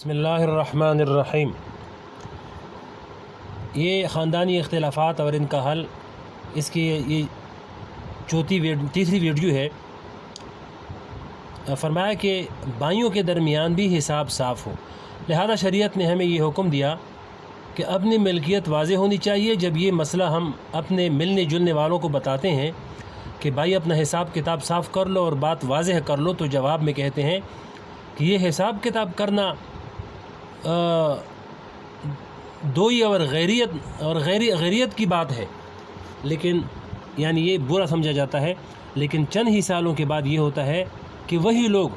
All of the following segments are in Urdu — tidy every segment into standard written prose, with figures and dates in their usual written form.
بسم اللہ الرحمن الرحیم۔ یہ خاندانی اختلافات اور ان کا حل، اس کی یہ تیسری ویڈیو ہے۔ فرمایا کہ بھائیوں کے درمیان بھی حساب صاف ہو، لہذا شریعت نے ہمیں یہ حکم دیا کہ اپنی ملکیت واضح ہونی چاہیے۔ جب یہ مسئلہ ہم اپنے ملنے جلنے والوں کو بتاتے ہیں کہ بھائی اپنا حساب کتاب صاف کر لو اور بات واضح کر لو، تو جواب میں کہتے ہیں کہ یہ حساب کتاب کرنا دوئی اور غیریت کی بات ہے، لیکن یعنی یہ برا سمجھا جاتا ہے۔ لیکن چند ہی سالوں کے بعد یہ ہوتا ہے کہ وہی لوگ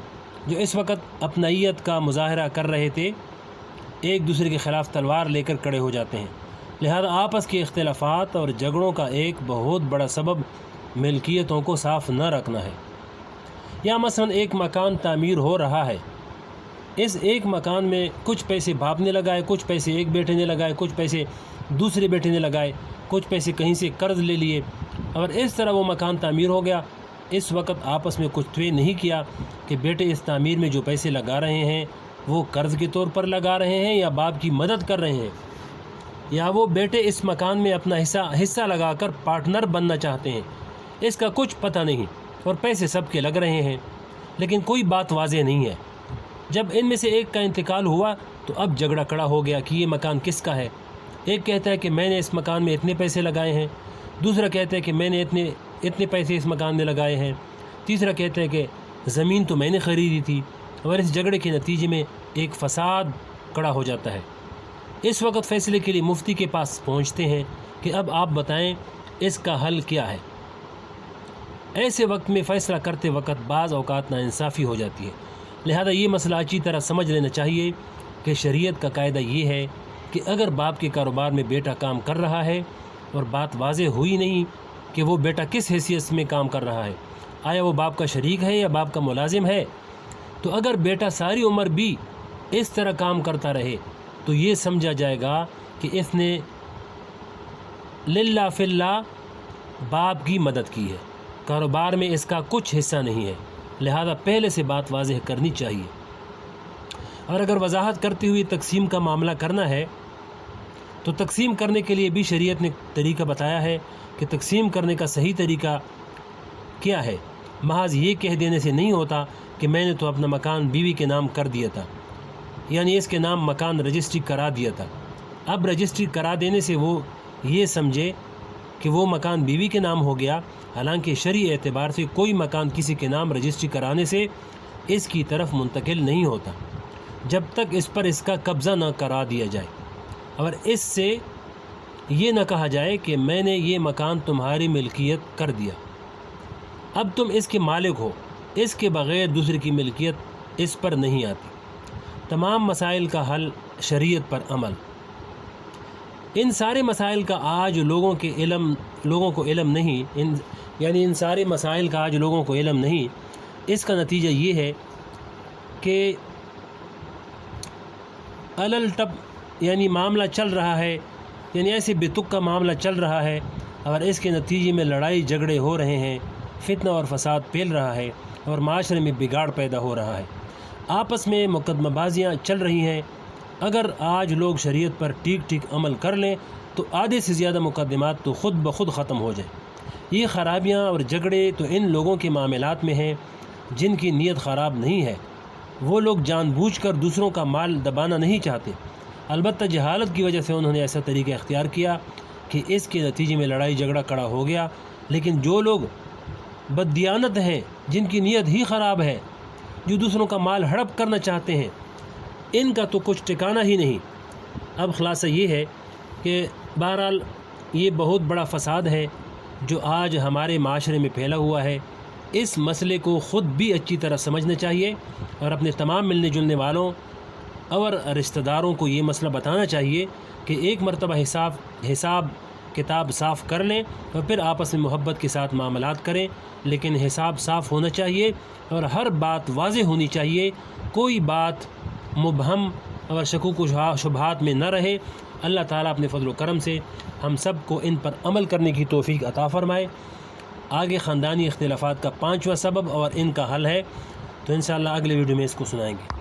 جو اس وقت اپنائیت کا مظاہرہ کر رہے تھے، ایک دوسرے کے خلاف تلوار لے کر کھڑے ہو جاتے ہیں۔ لہذا آپس کے اختلافات اور جھگڑوں کا ایک بہت بڑا سبب ملکیتوں کو صاف نہ رکھنا ہے۔ یا مثلا ایک مکان تعمیر ہو رہا ہے، اس ایک مکان میں کچھ پیسے باپ نے لگائے، کچھ پیسے ایک بیٹے نے لگائے، کچھ پیسے دوسرے بیٹے نے لگائے، کچھ پیسے کہیں سے قرض لے لیے، اور اس طرح وہ مکان تعمیر ہو گیا۔ اس وقت آپس میں کچھ طے نہیں کیا کہ بیٹے اس تعمیر میں جو پیسے لگا رہے ہیں وہ قرض کے طور پر لگا رہے ہیں یا باپ کی مدد کر رہے ہیں، یا وہ بیٹے اس مکان میں اپنا حصہ لگا کر پارٹنر بننا چاہتے ہیں۔ اس کا کچھ پتہ نہیں اور پیسے سب کے لگ رہے ہیں، لیکن کوئی بات واضح نہیں ہے۔ جب ان میں سے ایک کا انتقال ہوا تو اب جھگڑا کھڑا ہو گیا کہ یہ مکان کس کا ہے۔ ایک کہتا ہے کہ میں نے اس مکان میں اتنے پیسے لگائے ہیں، دوسرا کہتا ہے کہ میں نے اتنے پیسے اس مکان میں لگائے ہیں، تیسرا کہتا ہے کہ زمین تو میں نے خریدی تھی، اور اس جھگڑے کے نتیجے میں ایک فساد کھڑا ہو جاتا ہے۔ اس وقت فیصلے کے لیے مفتی کے پاس پہنچتے ہیں کہ اب آپ بتائیں اس کا حل کیا ہے۔ ایسے وقت میں فیصلہ کرتے وقت بعض اوقات ناانصافی ہو جاتی ہے، لہذا یہ مسئلہ اچھی طرح سمجھ لینا چاہیے کہ شریعت کا قاعدہ یہ ہے کہ اگر باپ کے کاروبار میں بیٹا کام کر رہا ہے اور بات واضح ہوئی نہیں کہ وہ بیٹا کس حیثیت میں کام کر رہا ہے، آیا وہ باپ کا شریک ہے یا باپ کا ملازم ہے، تو اگر بیٹا ساری عمر بھی اس طرح کام کرتا رہے تو یہ سمجھا جائے گا کہ اس نے للہ فی اللہ باپ کی مدد کی ہے، کاروبار میں اس کا کچھ حصہ نہیں ہے۔ لہذا پہلے سے بات واضح کرنی چاہیے۔ اور اگر وضاحت کرتے ہوئے تقسیم کا معاملہ کرنا ہے تو تقسیم کرنے کے لیے بھی شریعت نے طریقہ بتایا ہے کہ تقسیم کرنے کا صحیح طریقہ کیا ہے۔ محض یہ کہہ دینے سے نہیں ہوتا کہ میں نے تو اپنا مکان بیوی کے نام کر دیا تھا، یعنی اس کے نام مکان رجسٹری کرا دیا تھا۔ اب رجسٹری کرا دینے سے وہ یہ سمجھے کہ وہ مکان بیوی کے نام ہو گیا، حالانکہ شرعی اعتبار سے کوئی مکان کسی کے نام رجسٹری کرانے سے اس کی طرف منتقل نہیں ہوتا جب تک اس پر اس کا قبضہ نہ کرا دیا جائے، اور اس سے یہ نہ کہا جائے کہ میں نے یہ مکان تمہاری ملکیت کر دیا، اب تم اس کے مالک ہو۔ اس کے بغیر دوسرے کی ملکیت اس پر نہیں آتی۔ تمام مسائل کا حل، شریعت پر عمل۔ ان سارے مسائل کا آج لوگوں کو علم نہیں، یعنی ان سارے مسائل کا آج لوگوں کو علم نہیں۔ اس کا نتیجہ یہ ہے کہ علل ٹپ یعنی معاملہ چل رہا ہے، یعنی ایسے بے تک کا معاملہ چل رہا ہے، اور اس کے نتیجے میں لڑائی جھگڑے ہو رہے ہیں، فتنہ اور فساد پھیل رہا ہے، اور معاشرے میں بگاڑ پیدا ہو رہا ہے، آپس میں مقدمہ بازیاں چل رہی ہیں۔ اگر آج لوگ شریعت پر ٹھیک عمل کر لیں تو آدھے سے زیادہ مقدمات تو خود بخود ختم ہو جائیں۔ یہ خرابیاں اور جھگڑے تو ان لوگوں کے معاملات میں ہیں جن کی نیت خراب نہیں ہے۔ وہ لوگ جان بوجھ کر دوسروں کا مال دبانا نہیں چاہتے، البتہ جہالت کی وجہ سے انہوں نے ایسا طریقہ اختیار کیا کہ اس کے نتیجے میں لڑائی جھگڑا کھڑا ہو گیا۔ لیکن جو لوگ بددیانت ہیں، جن کی نیت ہی خراب ہے، جو دوسروں کا مال ہڑپ کرنا چاہتے ہیں، ان کا تو کچھ ٹھکانہ ہی نہیں۔ اب خلاصہ یہ ہے کہ بہرحال یہ بہت بڑا فساد ہے جو آج ہمارے معاشرے میں پھیلا ہوا ہے۔ اس مسئلے کو خود بھی اچھی طرح سمجھنا چاہیے، اور اپنے تمام ملنے جلنے والوں اور رشتہ داروں کو یہ مسئلہ بتانا چاہیے کہ ایک مرتبہ حساب کتاب صاف کر لیں اور پھر آپس میں محبت کے ساتھ معاملات کریں، لیکن حساب صاف ہونا چاہیے اور ہر بات واضح ہونی چاہیے، کوئی بات مبہم اور شکوک و شبہات میں نہ رہے۔ اللہ تعالیٰ اپنے فضل و کرم سے ہم سب کو ان پر عمل کرنے کی توفیق عطا فرمائے۔ آگے خاندانی اختلافات کا 5واں سبب اور ان کا حل ہے، تو انشاءاللہ اگلے ویڈیو میں اس کو سنائیں گے۔